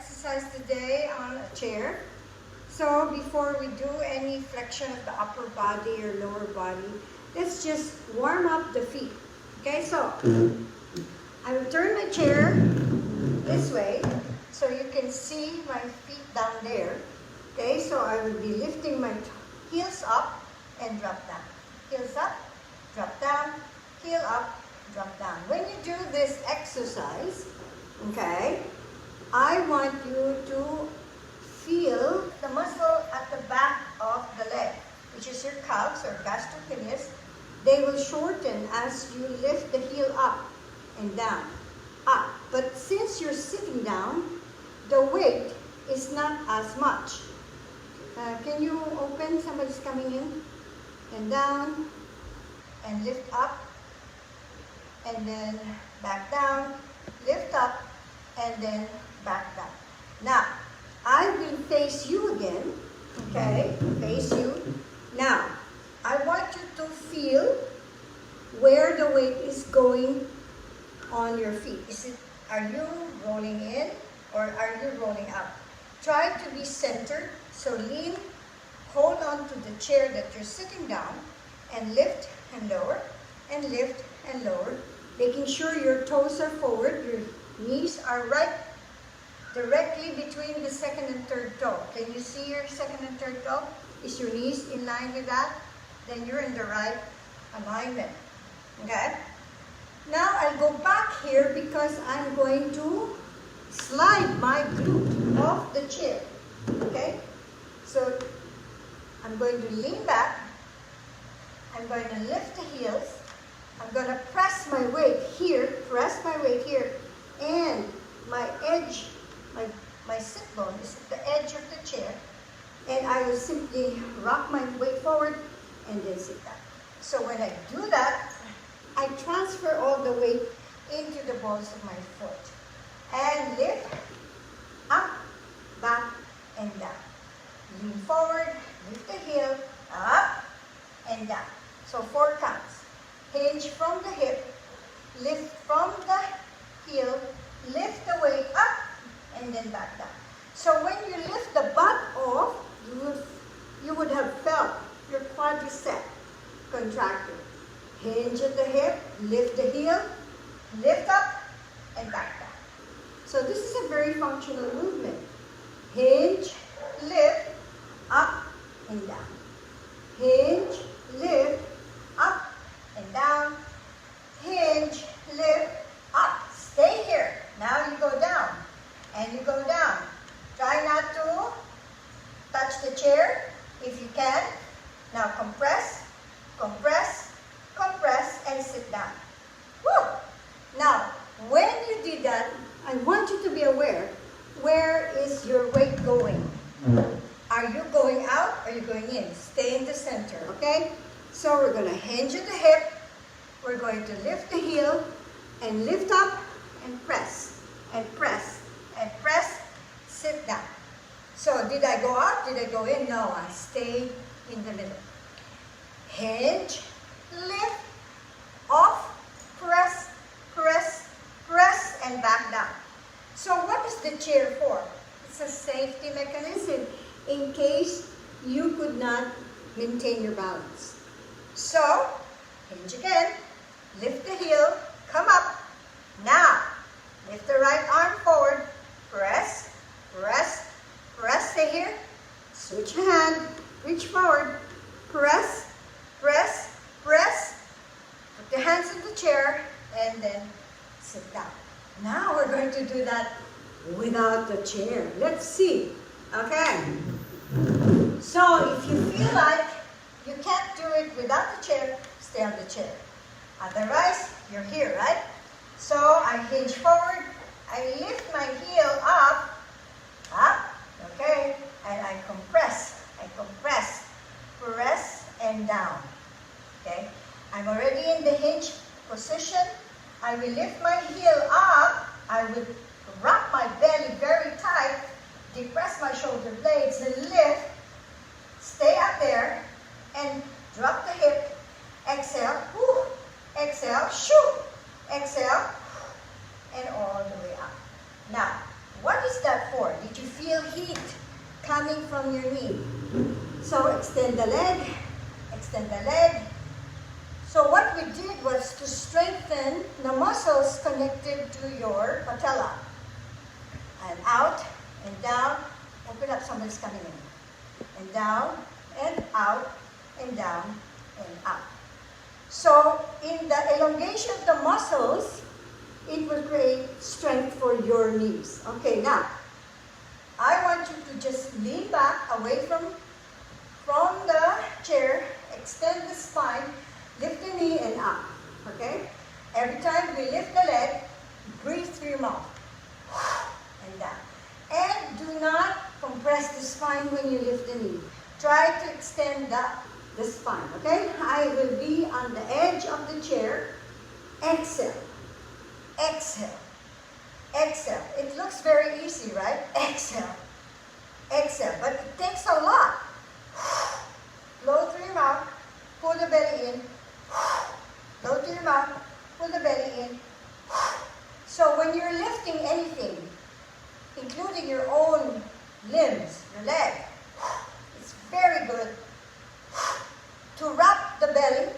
exercise today on a chair. So before we do any flexion of the upper body or lower body, let's just warm up the feet. Okay, so I will turn my chair this way so you can see my feet down there. Okay, so I will be lifting my heels up and drop down. Heels up, drop down, heel up, drop down. When you do this exercise, okay, I want you to feel the muscle at the back of the leg, which is your calves or gastrocnemius. They will shorten as you lift the heel up and down, up. But since you're sitting down, the weight is not as much. Can you open? Somebody's coming in. And down, and lift up, and then back down, lift up, and then back down. Now, I will face you again, okay, face you. Now, I want you to feel where the weight is going on your feet. Are you rolling in or are you rolling up? Try to be centered, so lean, hold on to the chair that you're sitting down, and lift and lower, and lift and lower, making sure your toes are forward, your knees are right directly between the second and third toe. Can you see your second and third toe? Is your knees in line with that? Then you're in the right alignment. Okay? Now I'll go back here because I'm going to slide my glute off the chair. Okay? So I'm going to lean back. I'm going to lift the heels. I'm going to press my weight here, and my edge, my sit bone is at the edge of the chair, and I will simply rock my weight forward and then sit down. So when I do that, I transfer all the weight into the balls of my foot and lift up, back, and down. Lean forward, lift the heel, up, and down. So 4 counts. Hinge from the hip, lift from the heel, lift the weight up, and then back down. So when you lift the butt off, you would have felt your quadricep contracted. Hinge at the hip, lift the heel, lift up, and back down. So this is a very functional movement. Hinge, lift, up, and down. Hinge, lift, up, and down. Hinge, lift, up. Stay here. Now you go down, and you go down. Try not to touch the chair if you can. Now compress, compress, compress, and sit down. Woo! Now, when you did that, I want you to be aware, where is your weight going? Are you going out or are you going in? Stay in the center, okay? So we're going to hinge at the hip. We're going to lift the heel and lift up and press and press and press. Sit down. So did I go out? Did I go in? No, I stayed in the middle. Hinge, lift, off, press, press, press, and back down. So what is the chair for? It's a safety mechanism in case you could not maintain your balance. So, hinge again, lift the heel, come up. Now, lift the right arm forward, press, press, press, stay here. Switch hand, reach forward, press, press, press. Put the hands in the chair, and then sit down. Now we're going to do that without the chair. Let's see. Okay. So if you feel like you can't do it without the chair, stay on the chair. Otherwise, you're here, right? So I hinge forward. I lift my heel up, okay, and I compress, press, and down, okay? I'm already in the hinge position. I will lift my heel up. I will wrap my belly very tight, depress my shoulder blades, and lift. Stay up there, and drop the hip. Exhale, whoo, exhale, shoo, exhale, and all the way up. Now, what is that for? Did you feel heat coming from your knee? So extend the leg, extend the leg. So what we did was to strengthen the muscles connected to your patella. And out and down. Open up, somebody's coming in. And down and out and down and out. So in the elongation of the muscles, it will create strength for your knees. Okay, now, I want you to just lean back away from the chair, extend the spine, lift the knee and up. Okay? Every time we lift the leg, breathe through your mouth. And down. And do not compress the spine when you lift the knee. Try to extend the spine. Okay? I will be on the edge of the chair. Exhale. Exhale. Exhale. It looks very easy, right? Exhale. Exhale. But it takes a lot. Blow through your mouth. Pull the belly in. Blow through your mouth. Pull the belly in. So when you're lifting anything, including your own limbs, your leg, it's very good to wrap the belly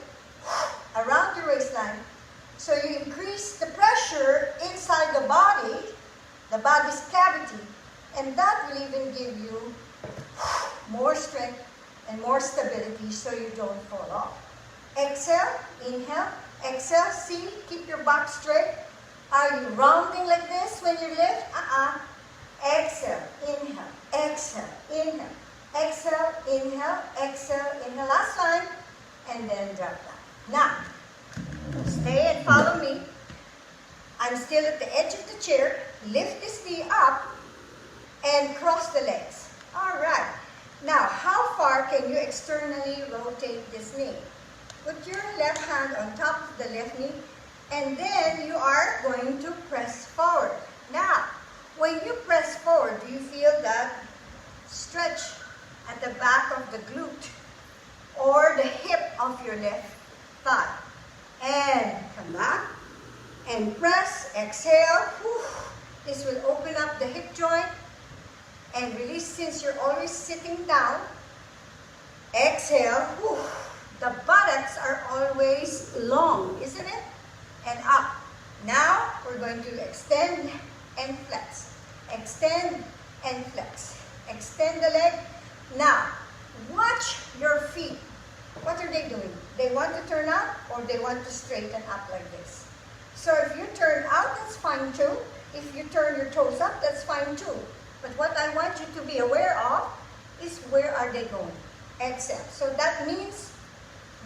around your waistline. So you increase the pressure inside the body's cavity, and that will even give you more strength and more stability so you don't fall off. Exhale, inhale, exhale, see, keep your back straight. Are you rounding like this when you lift? Exhale, inhale, exhale, inhale, exhale, inhale, exhale, inhale. Last time, and then drop down. Now, stay and follow me. I'm still at the edge of the chair. Lift this knee up and cross the legs. All right. Now, how far can you externally rotate this knee? Put your left hand on top of the left knee, and then you are going to press forward. Now, when you press forward, do you feel that stretch at the back of the glute or the hip of your left thigh? And come back and press, exhale. Whew. This will open up the hip joint and release since you're always sitting down. Exhale. Whew. The buttocks are always long, isn't it? And up. Now we're going to extend and flex. Extend and flex. Extend the leg. Now, watch your feet. What are they doing? They want to turn out or they want to straighten up like this. So if you turn out, that's fine too. If you turn your toes up, that's fine too. But what I want you to be aware of is where are they going? Exhale. So that means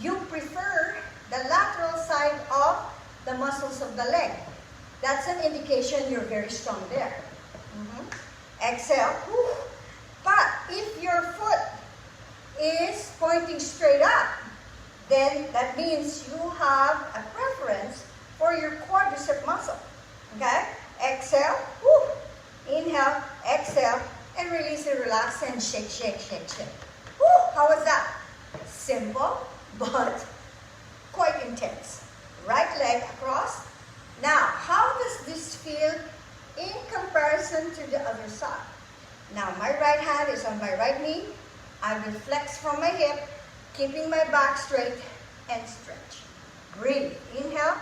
you prefer the lateral side of the muscles of the leg. That's an indication you're very strong there. Exhale. Whew. But if your foot is pointing straight up, then that means you have a preference for your quadricep muscle. Okay? Exhale. Whew. Inhale. Exhale. And release and relax and shake, shake, shake, shake. Whew. How was that? Simple, but quite intense. Right leg across. Now, how does this feel in comparison to the other side? Now, my right hand is on my right knee. I will flex from my hip, keeping my back straight and stretch. Breathe. Inhale.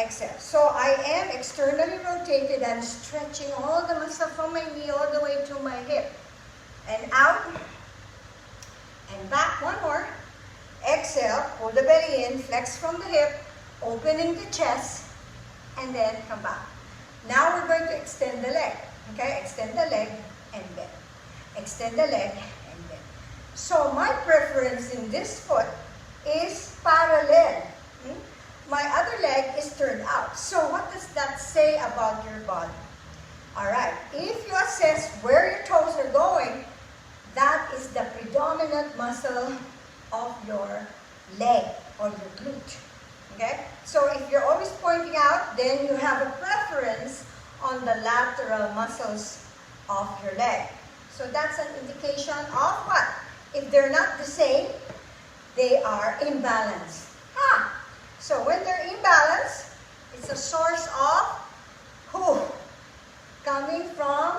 Exhale. So I am externally rotated. I'm stretching all the muscle from my knee all the way to my hip. And out. And back. One more. Exhale. Pull the belly in. Flex from the hip. Opening the chest. And then come back. Now we're going to extend the leg. Okay? Extend the leg and bend. Extend the leg and bend. So my preference in this foot is parallel. My other leg is turned out. So what does that say about your body? Alright, if you assess where your toes are going, that is the predominant muscle of your leg or your glute. Okay? So if you're always pointing out, then you have a preference on the lateral muscles of your leg. So that's an indication of what? If they're not the same, they are imbalanced. So when they're imbalanced, it's a source of coming from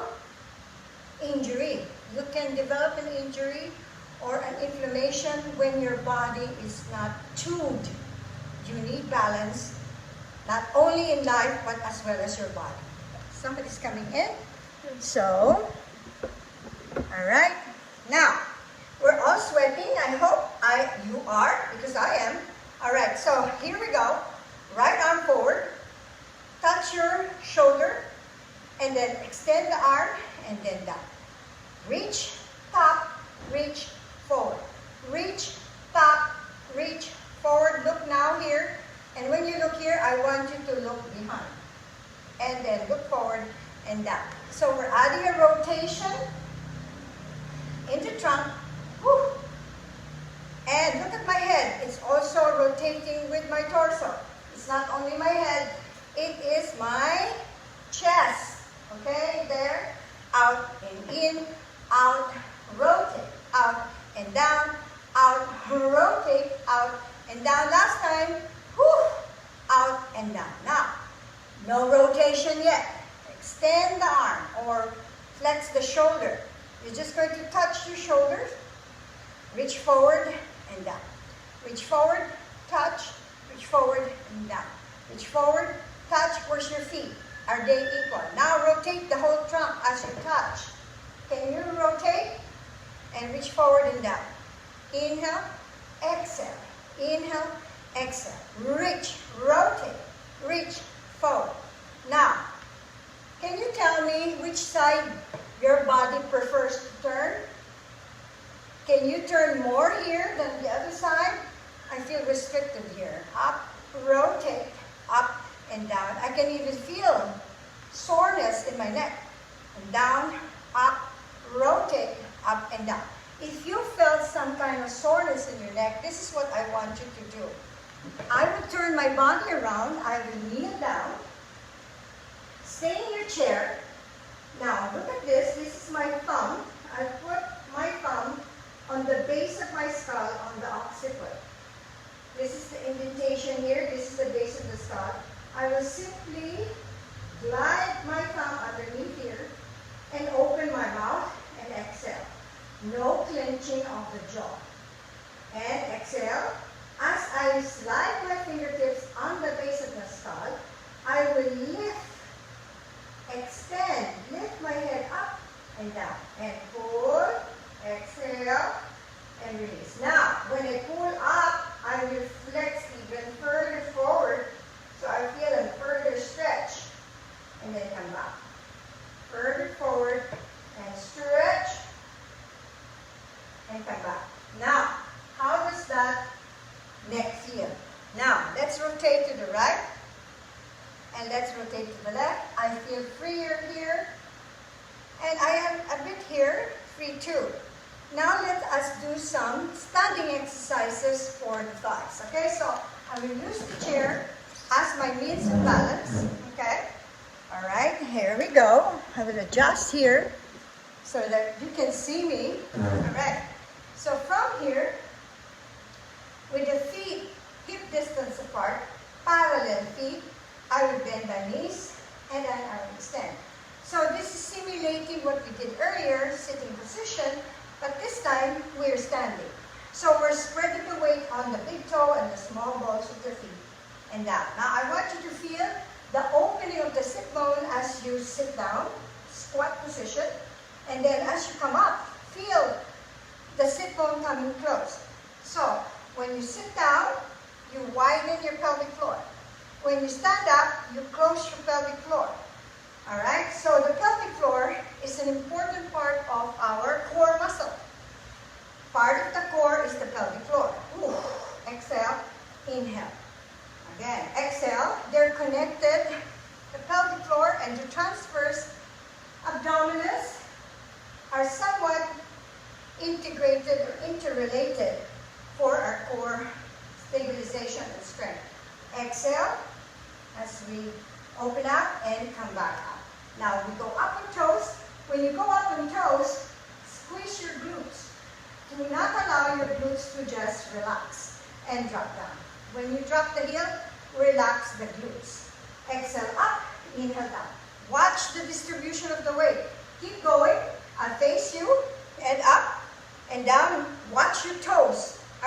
injury. You can develop an injury or an inflammation when your body is not tuned. You need balance, not only in life, but as well as your body. Somebody's coming in. So, all right. Now, we're all sweating. I hope you are, because I am. All right, so here we go. Right arm forward. Touch your shoulder, and then extend the arm, and then down. Reach, top, reach, forward. Reach, top, reach, forward. Look now here. And when you look here, I want you to look behind. And then look forward and down. So we're adding a rotation into trunk. Woo. And look at my head. It's also rotating with my torso. It's not only my head, it is my chest. Okay, there. Out and in, out, rotate, out and down, out, rotate, out and down. Last time, whoo, out and down. Now, no rotation yet. Extend the arm or flex the shoulder. You're just going to touch your shoulders. Reach forward and down. Reach forward, touch, reach forward and down. Reach forward, touch. Where's your feet? Are they equal? Now rotate the whole trunk as you touch. Can you rotate? And reach forward and down. Inhale, exhale. Inhale, exhale. Reach, rotate, reach forward. Now, can you tell me which side your body prefers to turn? Can you turn more here than the other side? I feel restricted here. Up, rotate, up and down. I can even feel soreness in my neck. And down, up, rotate, up and down. If you felt some kind of soreness in your neck, this is what I want you to do. I will turn my body around. I will kneel down. Stay in your chair. Now, look at this. This is my thumb. I put my thumb on the base of my skull on the occiput. This is the indentation here. This is the base of the skull. I will simply glide my thumb underneath here and open my mouth and exhale. No clenching of the jaw. And exhale. As I slide my fingertips on the base of the skull, I will lift, extend, lift my head up and down. And pull, exhale, and release. Now, when I pull up, I will flex even further forward, so I feel a further stretch, and then come back. Further forward, and stretch, and come back. Now, how does that neck feel? Now, let's rotate to the right, and let's rotate to the left. I feel freer here, and I am a bit here, free too. Now let us do some standing exercises for the thighs. Okay, so I will use the chair as my means of balance. Okay, all right, here we go. I will adjust here so that you can see me. All right, so from here, with the feet hip distance apart, parallel feet, I will bend my knees and then I will extend. So this is simulating what we did earlier, sitting position. But this time, we're standing. So we're spreading the weight on the big toe and the small balls of the feet and down. Now I want you to feel the opening of the sit bone as you sit down, squat position. And then as you come up, feel the sit bone coming close. So when you sit down, you widen your pelvic floor. When you stand up, you close your pelvic floor. All right, so the pelvic floor is an important part of our core muscle. Part of the core is the pelvic floor. Ooh. Exhale, inhale. Again, exhale. They're connected, the pelvic floor and the transverse abdominals are somewhat integrated or interrelated for our core stabilization and strength. Exhale as we open up and come back up. Now we go up on toes. When you go up on toes, squeeze your glutes. Do not allow your glutes to just relax and drop down. When you drop the heel, relax the glutes. Exhale up, inhale down. Watch the distribution of the weight. Keep going. I'll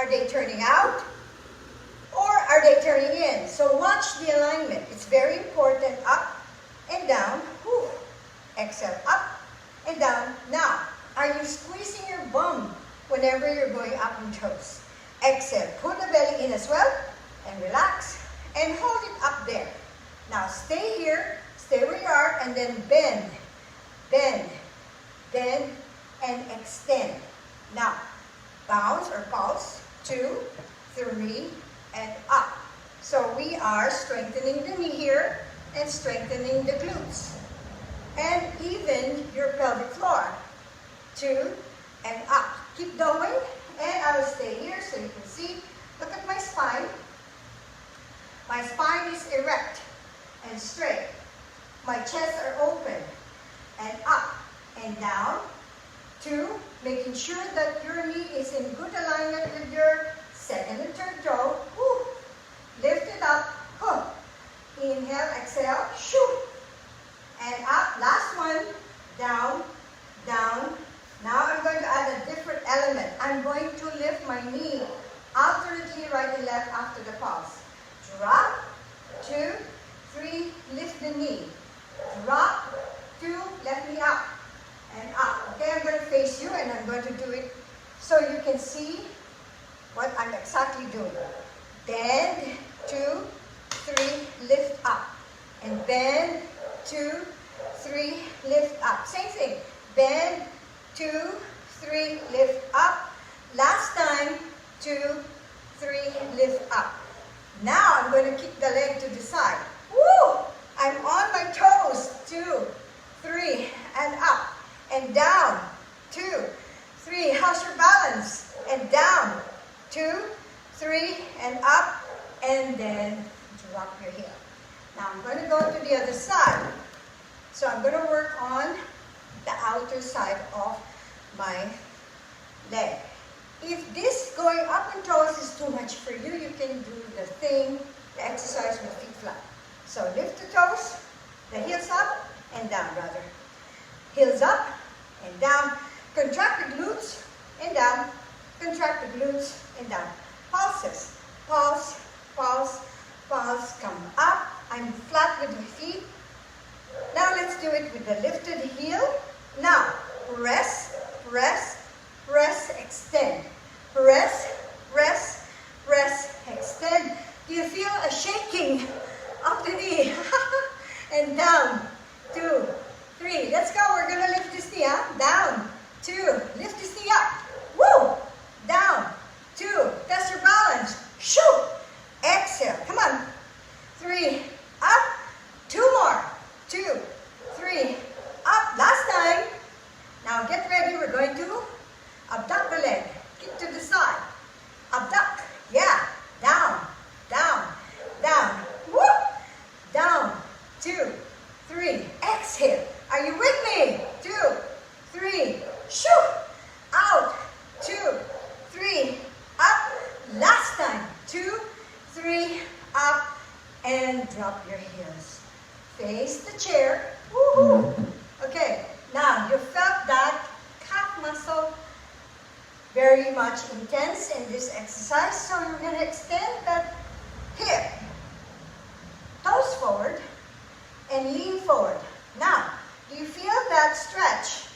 Are they turning out or are they turning in? So watch the alignment. It's very important. Up and down. Whew. Exhale, up and down. Now, are you squeezing your bum whenever you're going up in toes? Exhale, pull the belly in as well and relax and hold it up there. Now stay here, stay where you are, and then bend, bend, bend, and extend. Now, bounce or pulse, 2, 3, and up. So we are strengthening the knee here and strengthening the glutes. And even your pelvic floor. 2, and up. Keep going, and I will stay here so you can see. Look at my spine. My spine is erect and straight. My chests are open and up and down. 2, making sure that your knee is in good alignment with your second and third toe. Woo. Lift it up. Huh. Inhale, exhale. Shoo. And up. Last one. Down, down. Now I'm going to add a different element. I'm going to lift my knee alternately right and left after the pulse. Drop, 2, 3, lift the knee. Drop, 2, left knee up and up. Okay, I'm going to face you and I'm going to do it so you can see what I'm exactly doing. Bend, 2, 3, lift up. And bend, 2, 3, lift up. Same thing. Bend, 2, 3, lift up. Last time, 2, 3, lift up. Now I'm going to kick the leg to the side. Woo! I'm on my toes. 2, 3, and up. And down. 2, 3. How's your balance? And down. 2, 3, and up. And then drop your heel. Now I'm going to go to the other side. So I'm going to work on the outer side of my leg. If this going up in toes is too much for you, you can do the exercise with feet flat. So lift the toes, the heels up and down rather. Heels up and down. Contract the glutes and down. Contract the glutes and down. Pulses. Pulse, pulse, pulse. Come up. I'm flat with my feet. Now let's do it with the lifted heel. Now, press, press, press, extend. Press, press, press, extend. Do you feel a shaking of the knee? And down, 2, 3. Let's go. We're going to lift this knee up. Down, 2. Lift this knee up. Woo! Down, 2. Test your balance. Shoo! Exhale. Come on. 3. Up. 2 more. 2, 3. Up. Last time. Now get ready. We're going to abduct the leg. Kick to the side. Abduct. Yeah. Down. Down. Down. Whoop. Down. 2, 3. Exhale. Are you with me? 2, 3. Shoo. Out. 2, 3. Up. Last time. 2, 3. Up. And drop your heels. Face the chair. Woohoo. Okay. Now, you felt that calf muscle very much intense in this exercise. So you're going to extend that hip. Toes forward and lean forward. Now, do you feel that stretch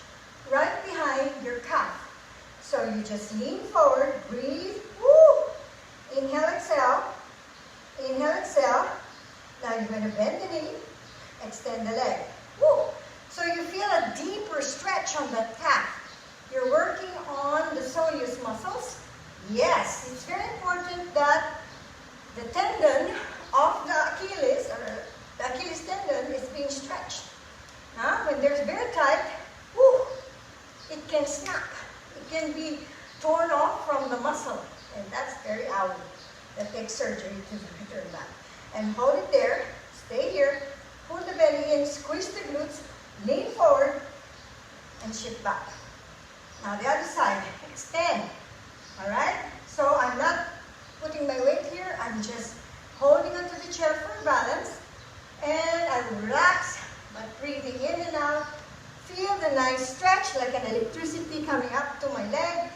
right behind your calf? So you just lean forward, breathe. Woo! Inhale, exhale. Inhale, exhale. Now you're going to bend the knee, extend the leg. Woo! So you feel a deeper stretch on that calf. You're working on the soleus muscles. Yes, it's very important that the tendon of the Achilles, or the Achilles tendon, is being stretched. When they're very tight, woo, it can snap. It can be torn off from the muscle. And that's very ugly. That takes surgery to return that. And hold it there. Stay here. Pull the belly in. Squeeze the glutes. Lean forward. And shift back. Now the other side. Extend. Alright? So I'm not putting my weight here. I'm just holding onto the chair for balance. And I relax. But breathing in and out. Feel the nice stretch like an electricity coming up to my leg.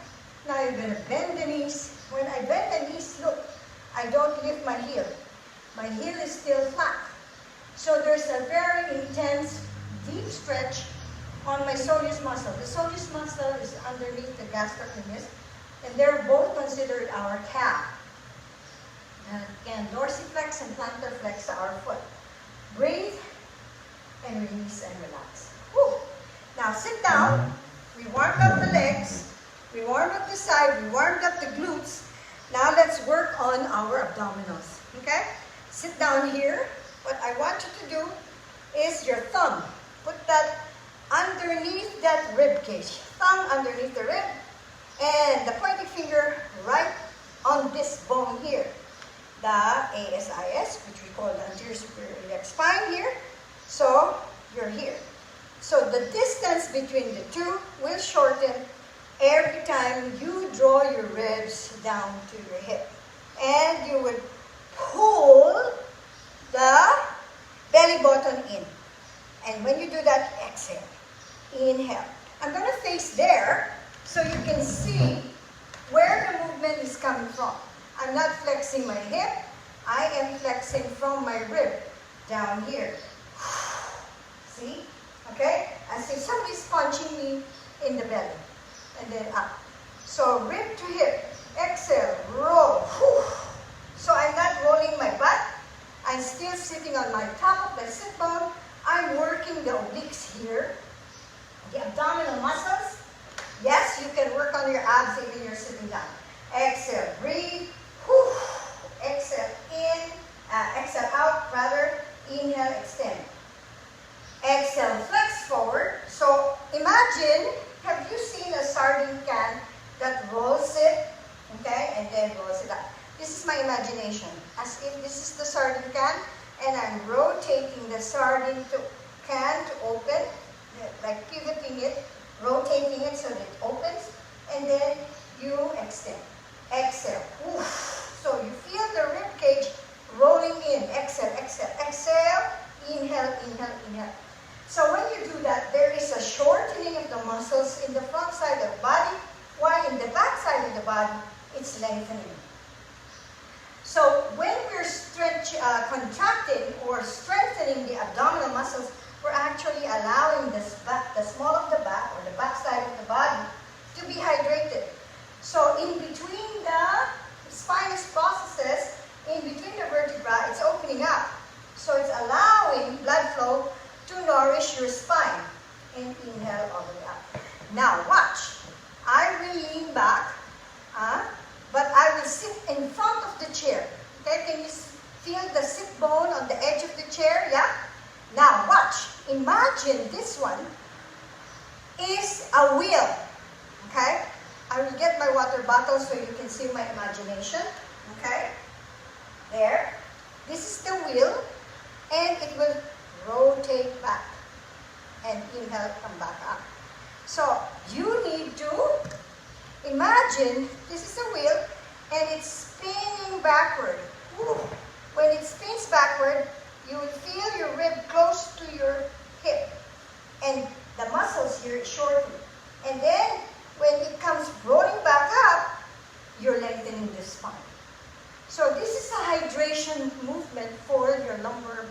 Now you're going to bend the knees. when I bend the knees, look, I don't lift my heel. My heel is still flat. So there's a very intense, deep stretch on my soleus muscle. The soleus muscle is underneath the gastrocnemius, and they're both considered our calf. And dorsiflex and plantar flex our foot. Breathe and release and relax. Whew. Now sit down. We warmed up the legs. We warmed up the side. We warmed up the glutes. Now let's work on our abdominals. Okay? Sit down here. What I want you to do is your thumb. Put that underneath that rib cage. Thumb underneath the rib. And the pointing finger right on this bone here. The ASIS, which we call the anterior superior iliac spine here. So you're here. So the distance between the two will shorten every time you draw your ribs down to your hip. And you would pull the belly button in. And when you do that, exhale. Inhale. I'm going to face there so you can see where the movement is coming from. I'm not flexing my hip. I am flexing from my rib down here. See? Okay? As if somebody's punching me in the belly. And then up. So rib to hip. Exhale. Roll. So I'm not rolling my butt. I'm still sitting on my top of the sit bone. I'm working the obliques here. The abdominal muscles. Yes, you can work on your abs even you're sitting down. Exhale. Breathe. Exhale in, exhale out, rather, inhale, extend. Exhale, flex forward. So imagine, have you seen a sardine can that rolls it, okay, and then rolls it up? This is my imagination, as if this is the sardine can, and I'm rotating the sardine can to open, like pivoting it, rotating it so that it opens, and then you extend. Exhale. So you feel the rib cage rolling in. Exhale, exhale, exhale. Inhale, inhale, inhale. So when you do that, there is a shortening of the muscles in the front side of the body, while in the back side of the body, it's lengthening. So when we're contracting or strengthening the abdominal muscles, we're actually allowing the small of the back or the back side of the body to be hydrated. So in between the spinous processes, in between the vertebra, it's opening up. So it's allowing blood flow to nourish your spine. And inhale all the way up. Now watch. I will lean back, but I will sit in front of the chair. Okay, can you feel the sit bone on the edge of the chair? Yeah? Now watch. Imagine this one is a wheel. Okay? I will get my water bottle so you can see my imagination. Okay? There. This is the wheel, and it will rotate back. And inhale, come back up. So you need to imagine this is a wheel, and it's spinning backward. When it spins backward, you will feel your rib close to your hip, and the muscles here shorten. And then when it comes rolling back up, you're lengthening the spine. So this is a hydration movement for your lumbar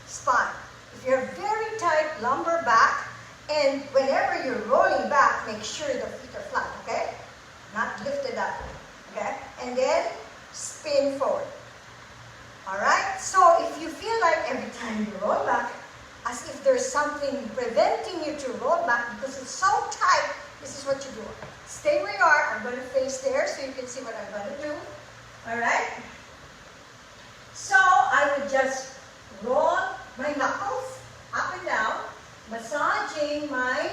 spine. If you have very tight lumbar back, and whenever you're rolling back, make sure the feet are flat, okay? Not lifted up, okay? And then spin forward. All right? So if you feel like every time you roll back, as if there's something preventing you to roll back because it's so tight, this is what you do. Stay where you are. I'm going to face there so you can see what I'm going to do. All right? So I would just roll my knuckles up and down, massaging my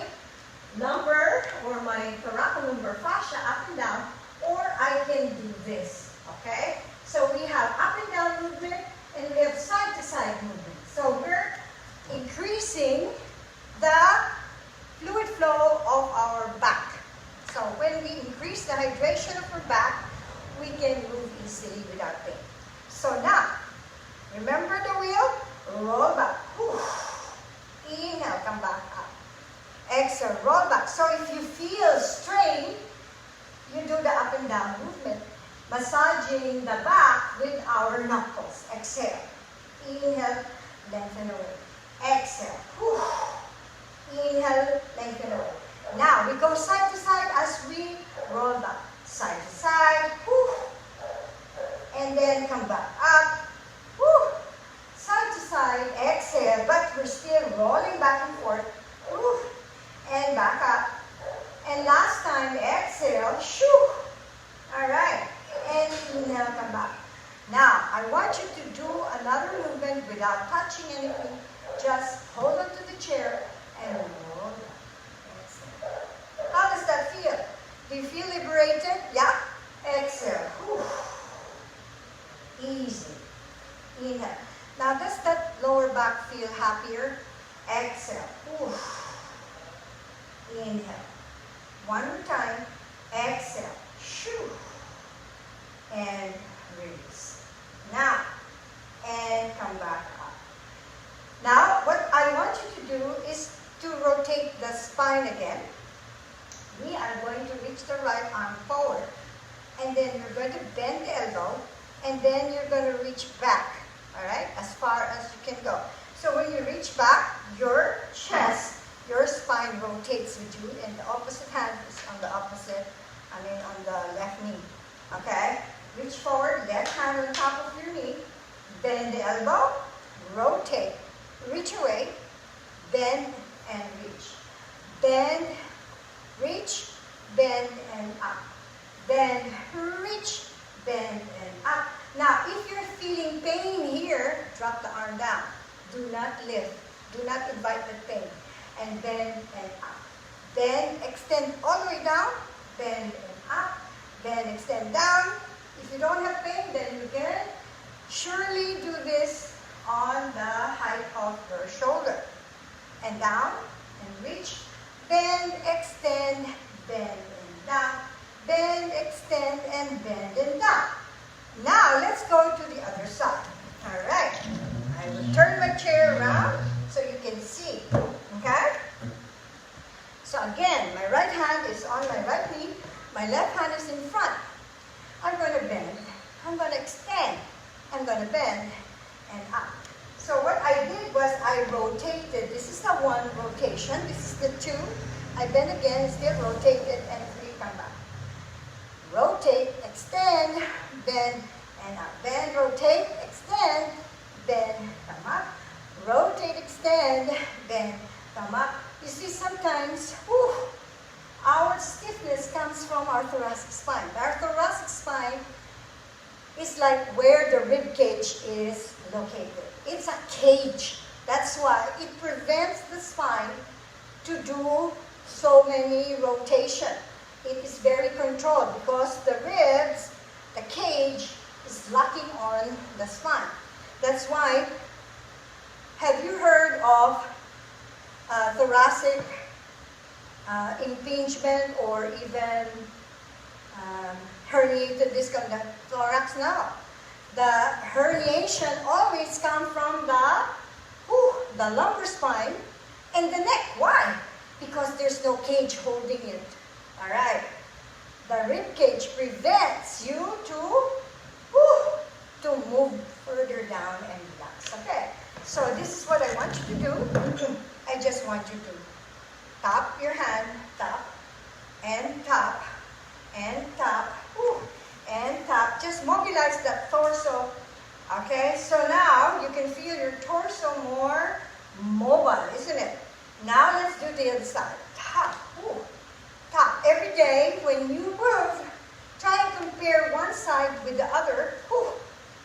lumbar or my thoracolumbar fascia up and down, or I can do this. Okay? So we have up and down movement, and we have side to side movement. So we're increasing the fluid flow of our back. So when we increase the hydration of our back, we can move easily without pain. So now, remember the wheel? Roll back. Inhale, come back up. Exhale, roll back. So if you feel strain, you do the up and down movement. massaging the back with our knuckles. Exhale. Inhale, lengthen away. Exhale. Whew. Inhale, lengthen away. Now, we go side to side as we roll back. Side to side. Whew. And then come back up. Whew. Side to side. Exhale. But we're still rolling back and forth. Whew. And back up. And last time, exhale. Shoo. All right. And inhale, come back. Now, I want you to do another movement without touching anything. Just hold on to the chair and roll down. Exhale. How does that feel? Do you feel liberated? Yeah? Exhale. Whew. Easy. Inhale. Now, does that lower back feel happier? Exhale. Whew. Inhale. One more time. Exhale. Shoo. And release. Now, and come back up. Now, what I want you to do is to rotate the spine again. We are going to reach the right arm forward. And then you're going to bend the elbow. And then you're going to reach back. All right? As far as you can go. So when you reach back, your chest, your spine rotates with you. And the opposite hand is on the opposite, on the left knee. Okay? Reach forward, left hand on top of your knee. Bend the elbow. Rotate. Reach away. Bend and reach. Bend, reach, bend and up. Bend, reach, bend and up. Now, if you're feeling pain here, drop the arm down. Do not lift. Do not invite the pain. And bend and up. Then extend all the way down. Bend and up. Then extend down. If you don't have pain, then you can surely do this on the height of your shoulder. And down and reach. Bend, extend, bend and down. Bend, extend, and bend and down. Now, let's go to the other side. All right. I will turn my chair around so you can see. Okay? So again, my right hand is on my right knee. My left hand is in front. I'm going to bend. I'm going to extend. I'm going to bend and up. So what I did was I rotated. This is the one rotation. This is the two. I bend again, still rotated, and three, come back. Rotate, extend, bend, and up. Bend, rotate, extend, bend, come up. Rotate, extend, bend, come up. You see, sometimes, our stiffness comes from our thoracic spine. Our thoracic spine is like where the rib cage is located. It's a cage. That's why it prevents the spine to do so many rotation. It is very controlled because the ribs, the cage, is locking on the spine. That's why, have you heard of thoracic impingement or even herniated disc on the thorax? Now, the herniation always comes from the lumbar spine and the neck. Why? Because there's no cage holding it. All right. The rib cage prevents you to move further down and relax. Okay. So this is what I want you to do. I just want you to tap your hand, tap, and tap, and tap, and tap. Just mobilize that torso. Okay, so now you can feel your torso more mobile, isn't it? Now let's do the other side. Tap, tap. Every day when you move, try and compare one side with the other.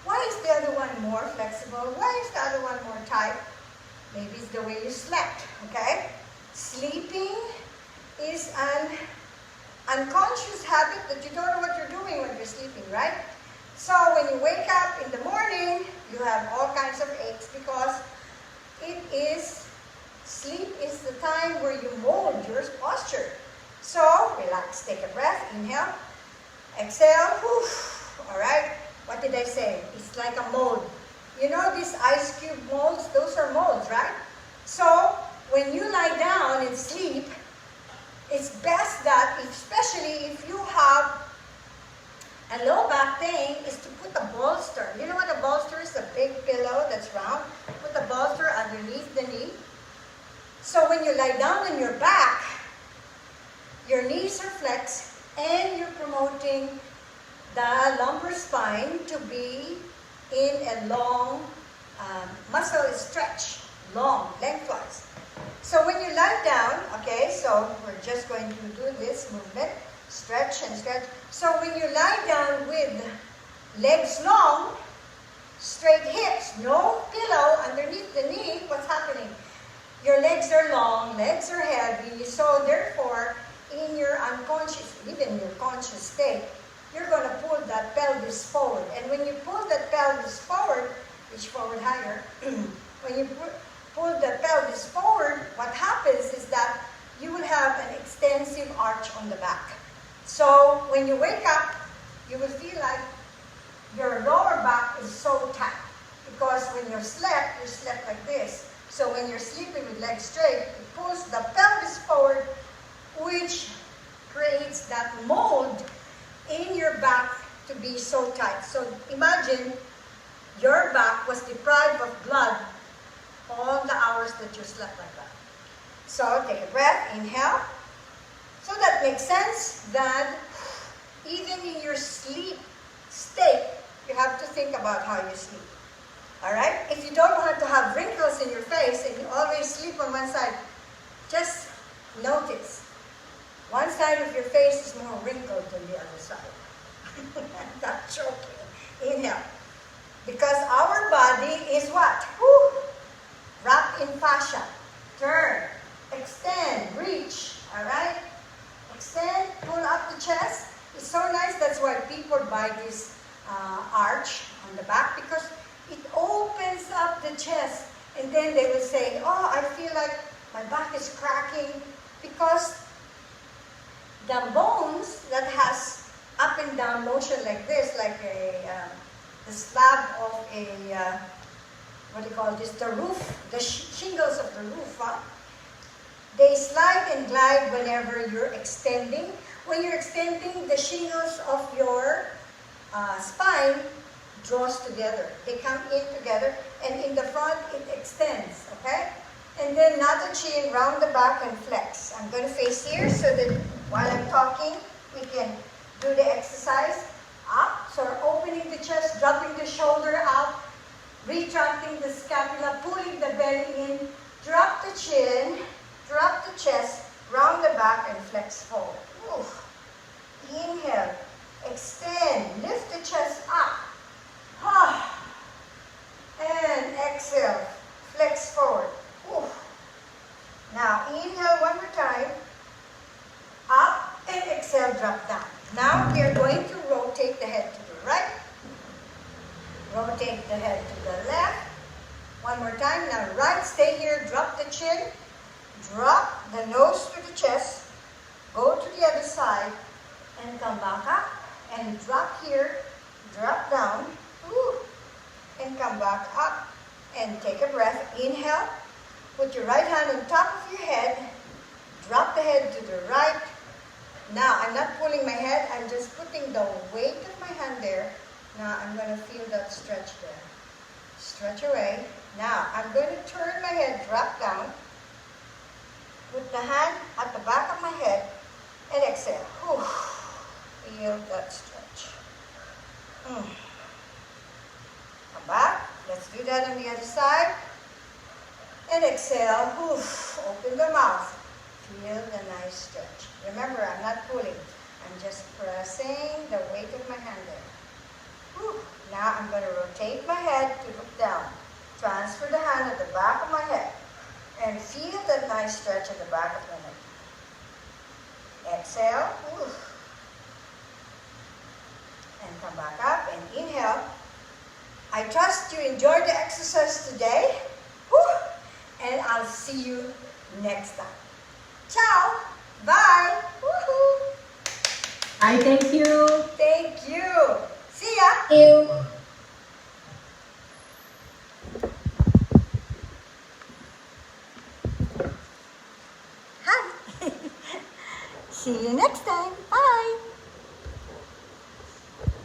Why is the other one more flexible? Why is the other one more tight? Maybe it's the way you slept, okay? Sleeping is an unconscious habit that you don't know what you're doing when you're sleeping, right? So when you wake up in the morning, you have all kinds of aches because sleep is the time where you mold your posture. So relax, take a breath, inhale, exhale, all right? What did I say? It's like a mold. You know these ice cube molds? Those are molds, right? So when you lie down and sleep, it's best that, especially if you have A low back thing is to put a bolster. You know what a bolster is? A big pillow that's round. Put the bolster underneath the knee. So when you lie down on your back, your knees are flexed and you're promoting the lumbar spine to be in a long muscle stretch, long, lengthwise. So when you lie down, okay, so we're just going to do this movement, stretch and stretch. So when you lie down with legs long, straight hips, no pillow underneath the knee, what's happening? Your legs are long, legs are heavy, so therefore, in your unconscious, even your conscious state, you're going to pull that pelvis forward. And when you pull that pelvis forward, reach forward higher, when you pull the pelvis forward, what happens is that you will have an extensive arch on the back. So when you wake up, you will feel like your lower back is so tight. Because when you slept like this. So when you're sleeping with legs straight, it pulls the pelvis forward, which creates that mold in your back to be so tight. So imagine your back was deprived of blood all the hours that you slept like that. So take a breath, inhale. So that makes sense that even in your sleep state, you have to think about how you sleep. Alright? If you don't want to have wrinkles in your face and you always sleep on one side, just notice. One side of your face is more wrinkled than the other side. I'm not joking. Inhale. Because our body is what? Woo! Wrapped in fascia. Turn. Extend. Reach. Alright? Extend. Pull up the chest. It's so nice. That's why people buy this arch on the back, because it opens up the chest. And then they will say, oh, I feel like my back is cracking, because the bones that has up and down motion like this, like the slab of a, what do you call this, the roof, the shingles of the roof, they slide and glide whenever you're extending. When you're extending, the shingles of your spine draws together. They come in together, and in the front, it extends, okay? And then not the chin, round the back and flex. I'm going to face here so that while I'm talking, we can do the exercise. Up, so we're opening the chest, dropping the shoulder out, retracting the scapula, pulling the belly in, drop the chin, drop the chest, round the back and flex forward. Oof. Inhale, extend, lift the chest up. And exhale, flex forward. Oof. Now inhale one more time, up and exhale, drop down. Now we are going to rotate the head to the right, rotate the head to the left. One more time. Now right, stay here, drop the chin, drop the nose to the chest, go to the other side, and come back up, and drop here, drop down, and come back up, and take a breath. Inhale, put your right hand on top of your head, drop the head to the right. Now, I'm not pulling my head, I'm just putting the weight of my hand there. Now, I'm going to feel that stretch there. Stretch away. Now, I'm going to turn my head, drop down, put the hand at the back of my head, and exhale. Whew. Feel that stretch. Come back. Let's do that on the other side. And exhale. Whew. Open the mouth. Feel the nice stretch. Remember, I'm not pulling. I'm just pressing the weight of my hand there. Whew. Now I'm going to rotate my head to look down. Transfer the hand at the back of my head. And feel that nice stretch at the back of the neck. Exhale. Whew. And come back up and inhale. I trust you enjoyed the exercise today. Whew. And I'll see you next time. Ciao. Bye. Woohoo. I thank you. Thank you. See ya. Thank you. Hi. See you next time. Bye.